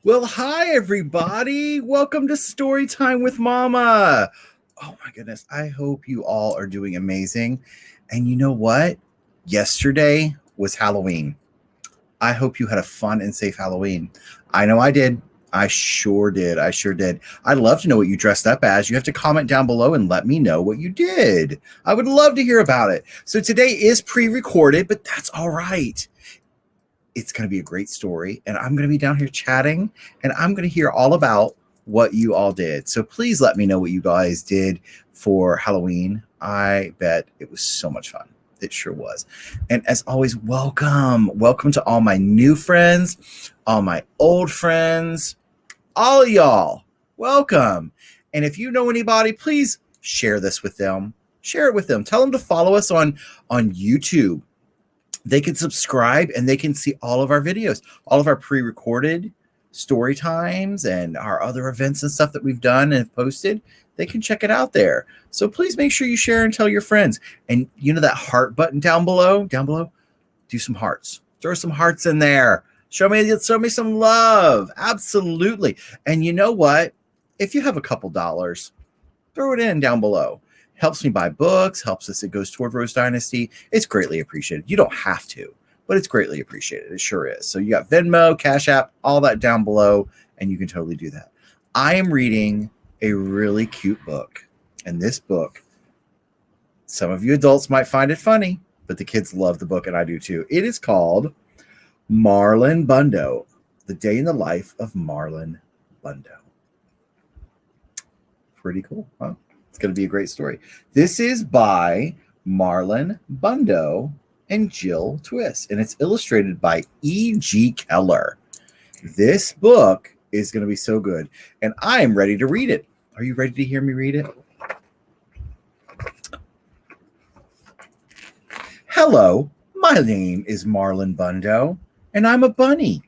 Well, hi, everybody. Welcome to Storytime with Momma. Oh, my goodness. I hope you all are doing amazing. And you know what? Yesterday was Halloween. I hope you had a fun and safe Halloween. I know I did. I sure did. I sure did. I'd love to know what you dressed up as. You have to comment down below and let me know what you did. I would love to hear about it. So today is pre-recorded, but that's all right. It's going to be a great story, and I'm going to be down here chatting, and I'm going to hear all about what you all did. So please let me know what you guys did for Halloween. I bet it was so much fun. It sure was. And as always, welcome to all my new friends, all my old friends, all of y'all. Welcome. And if you know anybody, please share this with them. Share it with them. Tell them to follow us on YouTube. They can subscribe and they can see all of our videos, all of our pre-recorded story times and our other events and stuff that we've done and have posted. They can check it out there. So please make sure you share and tell your friends. And you know that heart button down below, do some hearts. Throw some hearts in there. Show me some love. Absolutely. And you know what? If you have a couple dollars, throw it in down below. Helps me buy books, helps us. It goes toward Rose Dynasty. It's greatly appreciated. You don't have to, but it's greatly appreciated. It sure is. So you got Venmo, Cash App, all that down below, and you can totally do that. I am reading a really cute book, and this book, some of you adults might find it funny, but the kids love the book, and I do too. It is called Marlon Bundo, The Day in the Life of Marlon Bundo. Pretty cool, huh? It's going to be a great story. This is by Marlon Bundo and Jill Twiss, and it's illustrated by E.G. Keller. This book is going to be so good, and I am ready to read it. Are you ready to hear me read it? Hello, my name is Marlon Bundo, and I'm a bunny.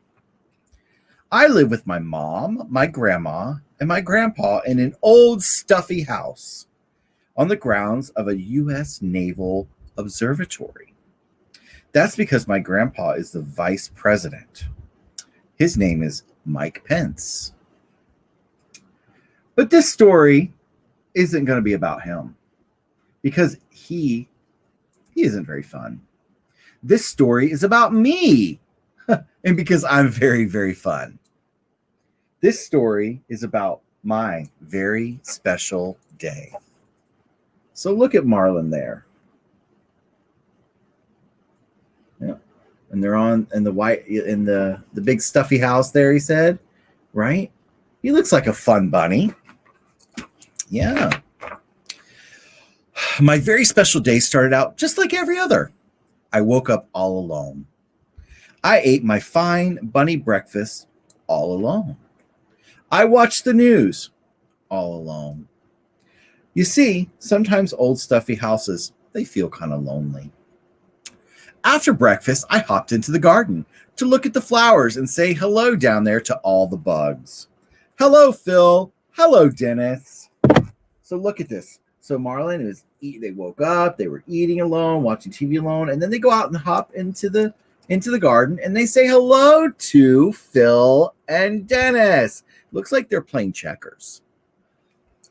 I live with my mom, my grandma, and my grandpa in an old stuffy house on the grounds of a U.S. Naval Observatory. That's because my grandpa is the vice president. His name is Mike Pence. But this story isn't going to be about him because he isn't very fun. This story is about me and because I'm very, very fun. This story is about my very special day. So look at Marlon there. Yeah. And they're on in the white in the big stuffy house there, he said, right? He looks like a fun bunny. Yeah. My very special day started out just like every other. I woke up all alone. I ate my fine bunny breakfast all alone. I watched the news all alone. You see, sometimes old stuffy houses, they feel kind of lonely. After breakfast, I hopped into the garden to look at the flowers and say hello down there to all the bugs. Hello, Phil. Hello, Dennis. So look at this. So Marlon they woke up, they were eating alone, watching TV alone, and then they go out and hop into the garden and they say hello to Phil and Dennis. Looks like they're playing checkers.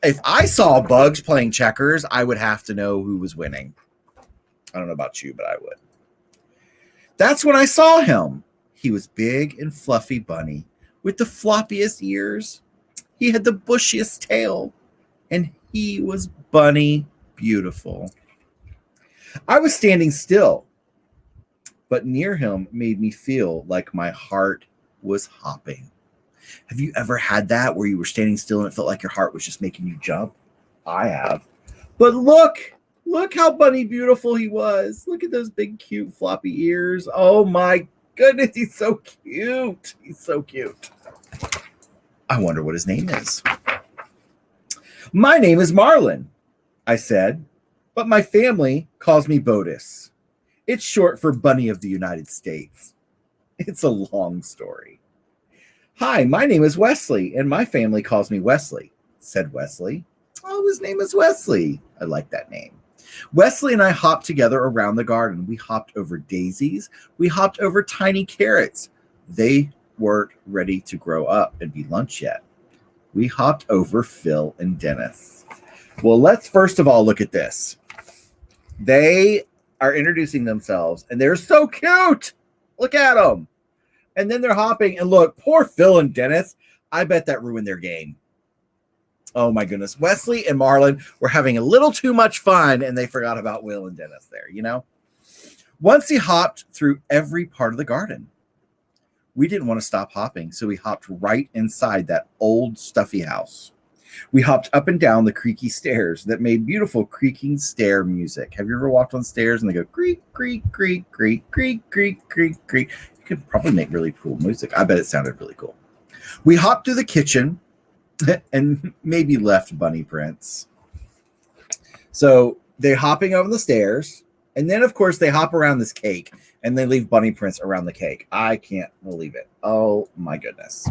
If I saw bugs playing checkers, I would have to know who was winning. I don't know about you, but I would. That's when I saw him. He was big and fluffy bunny with the floppiest ears. He had the bushiest tail, and he was bunny beautiful. I was standing still, but near him made me feel like my heart was hopping. Have you ever had that where you were standing still and it felt like your heart was just making you jump? I have. But look how bunny beautiful he was. Look at those big, cute, floppy ears. Oh my goodness, he's so cute. He's so cute. I wonder what his name is. My name is Marlon, I said, but my family calls me Botus. It's short for Bunny of the United States. It's a long story. Hi, my name is Wesley, and my family calls me Wesley, said Wesley. Oh, his name is Wesley. I like that name. Wesley and I hopped together around the garden. We hopped over daisies. We hopped over tiny carrots. They weren't ready to grow up and be lunch yet. We hopped over Phil and Dennis. Well, let's first of all look at this. They are introducing themselves, and they're so cute. Look at them. And then they're hopping, and look, poor Phil and Dennis. I bet that ruined their game. Oh, my goodness. Wesley and Marlon were having a little too much fun, and they forgot about Will and Dennis there, you know? Once he hopped through every part of the garden. We didn't want to stop hopping, so we hopped right inside that old stuffy house. We hopped up and down the creaky stairs that made beautiful creaking stair music. Have you ever walked on stairs and they go creak, creak, creak, creak, creak, creak, creak, creak? You could probably make really cool music. I bet it sounded really cool. We hopped through the kitchen and maybe left bunny prints. So they're hopping over the stairs, and then, of course, they hop around this cake, and they leave bunny prints around the cake. I can't believe it. Oh, my goodness.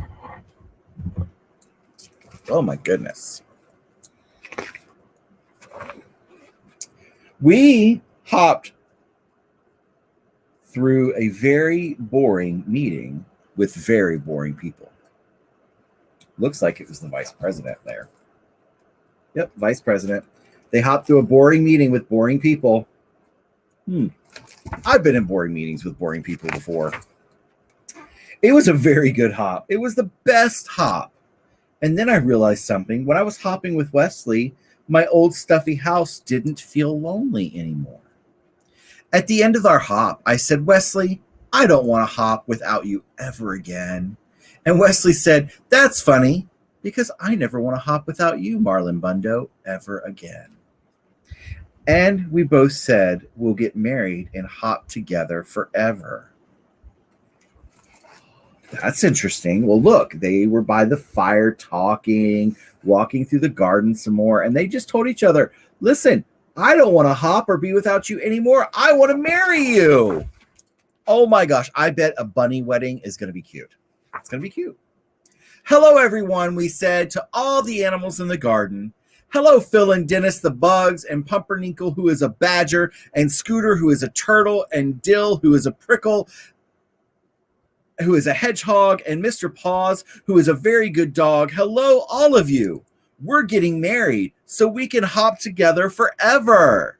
Oh, my goodness. We hopped through a very boring meeting with very boring people. Looks like it was the vice president there. Yep, vice president. They hopped through a boring meeting with boring people. I've been in boring meetings with boring people before. It was a very good hop. It was the best hop. And then I realized something. When I was hopping with Wesley, my old stuffy house didn't feel lonely anymore. At the end of our hop, I said, Wesley, I don't want to hop without you ever again. And Wesley said, that's funny, because I never want to hop without you, Marlon Bundo, ever again. And we both said we'll get married and hop together forever. That's interesting. Well, look, they were by the fire talking, walking through the garden some more, and they just told each other, listen, I don't want to hop or be without you anymore. I want to marry you. Oh my gosh, I bet a bunny wedding is going to be cute. It's going to be cute. Hello, everyone, we said to all the animals in the garden. Hello, Phil and Dennis the bugs, and Pumpernickel, who is a badger, and Scooter, who is a turtle, and Dill, who is a prickle, who is a hedgehog, and Mr. Paws, who is a very good dog. Hello, all of you. We're getting married so we can hop together forever.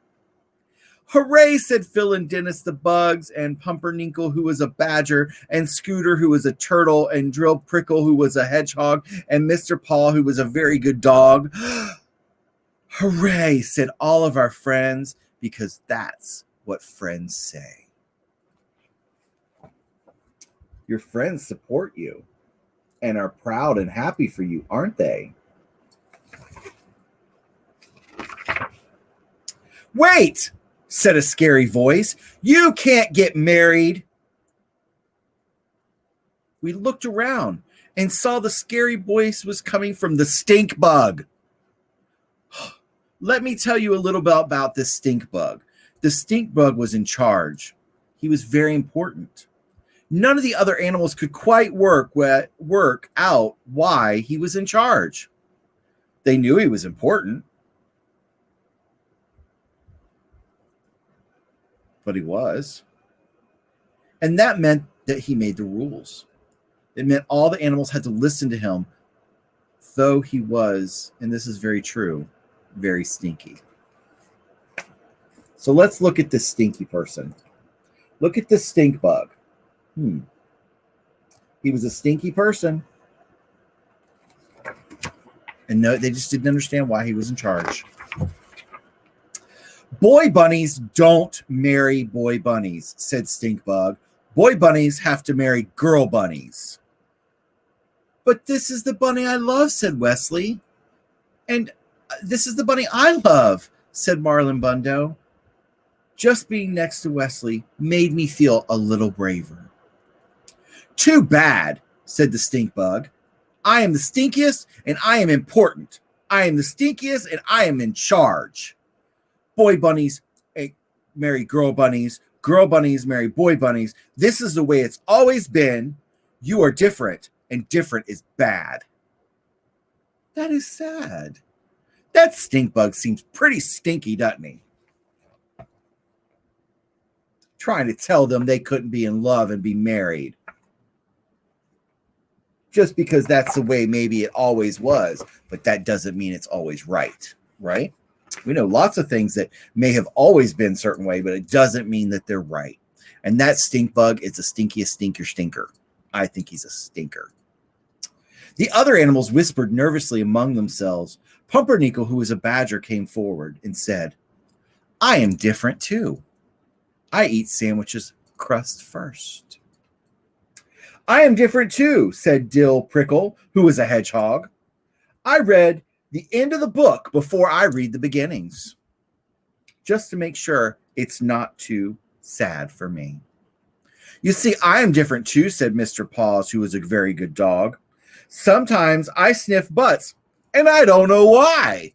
Hooray, said Phil and Dennis the bugs, and Pumpernickel, who was a badger, and Scooter, who was a turtle, and Drill Prickle, who was a hedgehog, and Mr. Paw, who was a very good dog. Hooray, said all of our friends, because that's what friends say. Your friends support you and are proud and happy for you, aren't they? Wait, said a scary voice. You can't get married. We looked around and saw the scary voice was coming from the stink bug. Let me tell you a little bit about this stink bug. The stink bug was in charge. He was very important. None of the other animals could quite work out why he was in charge. They knew he was important, but he was. And that meant that he made the rules. It meant all the animals had to listen to him, though he was, and this is very true, very stinky. So let's look at this stinky person. Look at this stink bug. He was a stinky person. And no, they just didn't understand why he was in charge. Boy bunnies don't marry boy bunnies, said Stink Bug. Boy bunnies have to marry girl bunnies. But this is the bunny I love, said Wesley. And this is the bunny I love, said Marlon Bundo. Just being next to Wesley made me feel a little braver. Too bad, said the stink bug. I am the stinkiest and I am important. I am the stinkiest and I am in charge. Boy bunnies marry girl bunnies. Girl bunnies marry boy bunnies. This is the way it's always been. You are different and different is bad. That is sad. That stink bug seems pretty stinky, doesn't he? Trying to tell them they couldn't be in love and be married. just because that's the way maybe it always was, but that doesn't mean it's always right, right? We know lots of things that may have always been a certain way, but it doesn't mean that they're right. And that stink bug is the stinkiest stinker. I think he's a stinker. The other animals whispered nervously among themselves. Pumpernickel, who was a badger, came forward and said, I am different too. I eat sandwiches crust first. I am different too, said Dill Prickle, who was a hedgehog. I read the end of the book before I read the beginnings, just to make sure it's not too sad for me. You see, I am different too, said Mr. Paws, who was a very good dog. Sometimes I sniff butts, and I don't know why,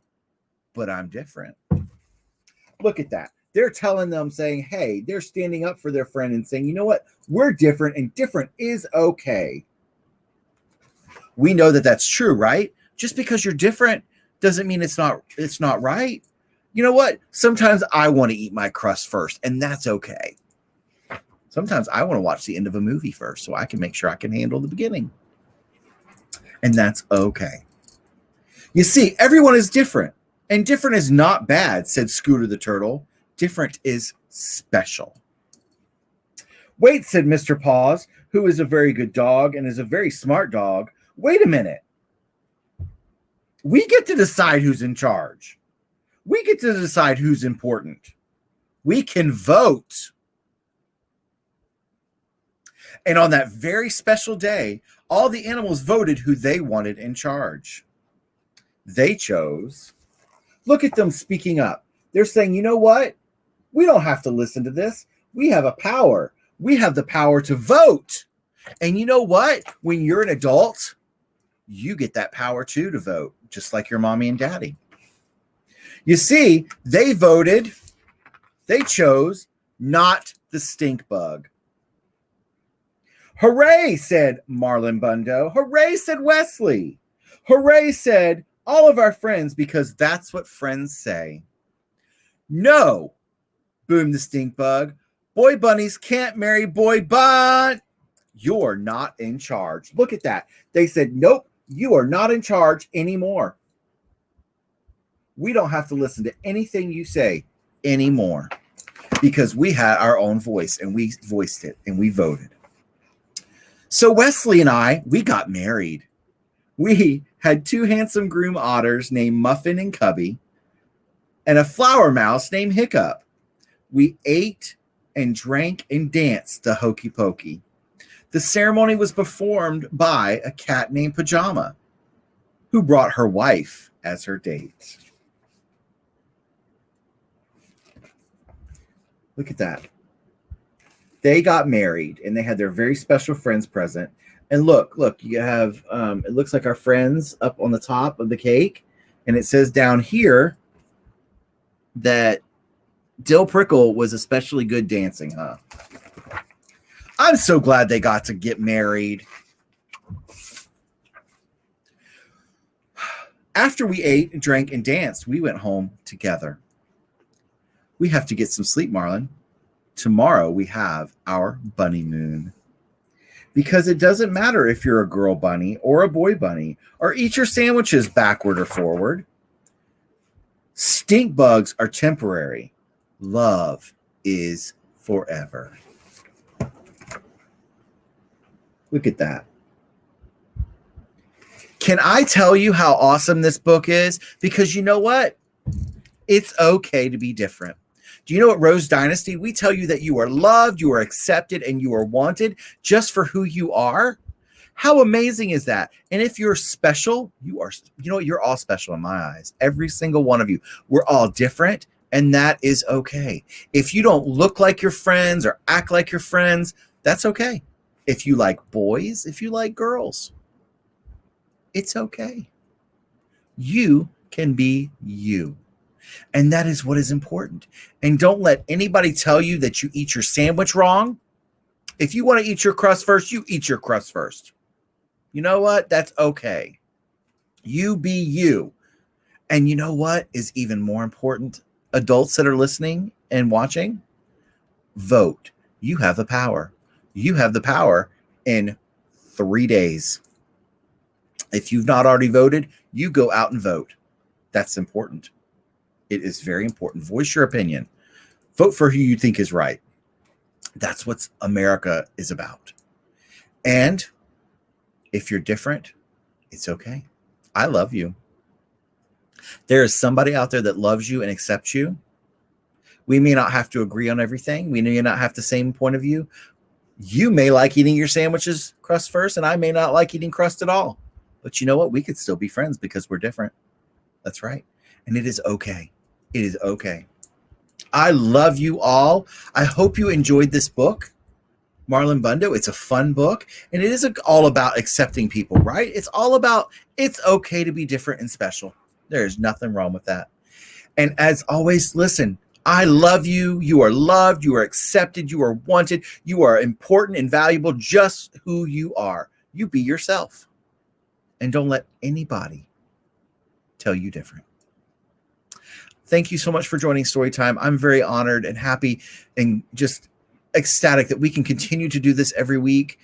but I'm different. Look at that. They're telling them, saying, hey, they're standing up for their friend and saying, you know what? We're different, and different is okay. We know that that's true, right? Just because you're different doesn't mean it's not right. You know what? Sometimes I want to eat my crust first, and that's okay. Sometimes I want to watch the end of a movie first so I can make sure I can handle the beginning. And that's okay. You see, everyone is different, and different is not bad, said Scooter the Turtle. Different is special. Wait, said Mr. Paws, who is a very good dog and is a very smart dog. Wait a minute. We get to decide who's in charge. We get to decide who's important. We can vote. And on that very special day, all the animals voted who they wanted in charge. They chose. Look at them speaking up. They're saying, you know what? We don't have to listen to this. We have a power. We have the power to vote. And you know what? When you're an adult, you get that power too to vote, just like your mommy and daddy. You see, they voted, they chose not the stink bug. Hooray, said Marlon Bundo. Hooray, said Wesley. Hooray, said all of our friends, because that's what friends say. No, boomed the stink bug. Boy bunnies can't marry boy bun. You're not in charge. Look at that. They said, nope, you are not in charge anymore. We don't have to listen to anything you say anymore because we had our own voice and we voiced it and we voted. So Wesley and I, we got married. We had two handsome groom otters named Muffin and Cubby and a flower mouse named Hiccup. We ate and drank and danced the hokey pokey. The ceremony was performed by a cat named Pajama, who brought her wife as her date. Look at that. They got married and they had their very special friends present. And look, you have, it looks like our friends up on the top of the cake. And it says down here that Dill Prickle was especially good dancing, huh? I'm so glad they got to get married. After we ate, drank, and danced, we went home together. We have to get some sleep, Marlon. Tomorrow we have our bunny moon. Because it doesn't matter if you're a girl bunny or a boy bunny, or eat your sandwiches backward or forward. Stink bugs are temporary. Love is forever. Look at that. Can I tell you how awesome this book is? Because you know what? It's okay to be different. Do you know at Rose Dynasty, we tell you that you are loved, you are accepted, and you are wanted just for who you are? How amazing is that? And if you're special, you are, you know what? You're all special in my eyes. Every single one of you. We're all different, and that is okay. If you don't look like your friends or act like your friends, that's okay. If you like boys, if you like girls, it's okay. You can be you. And that is what is important. And don't let anybody tell you that you eat your sandwich wrong. If you want to eat your crust first, you eat your crust first. You know what? That's okay. You be you. And you know what is even more important? Adults that are listening and watching, vote. You have the power. You have the power in 3 days. If you've not already voted, you go out and vote. That's important. It is very important. Voice your opinion. Vote for who you think is right. That's what America is about. And if you're different, it's okay. I love you. There is somebody out there that loves you and accepts you. We may not have to agree on everything. We may not have the same point of view. You may like eating your sandwiches crust first, and I may not like eating crust at all. But you know what? We could still be friends because we're different. That's right. And it is okay. It is okay. I love you all. I hope you enjoyed this book, Marlon Bundo. It's a fun book, and it is all about accepting people, right? It's all about it's okay to be different and special. There's nothing wrong with that. And as always, listen, I love you. You are loved. You are accepted. You are wanted. You are important and valuable just who you are. You be yourself. And don't let anybody tell you different. Thank you so much for joining Storytime. I'm very honored and happy and just ecstatic that we can continue to do this every week.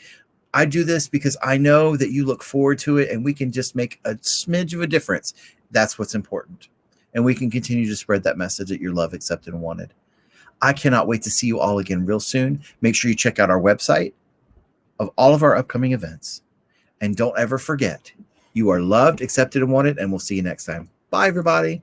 I do this because I know that you look forward to it, and we can just make a smidge of a difference. That's what's important. And we can continue to spread that message that you're loved, accepted, and wanted. I cannot wait to see you all again real soon. Make sure you check out our website of all of our upcoming events. And don't ever forget, you are loved, accepted, and wanted, and we'll see you next time. Bye, everybody.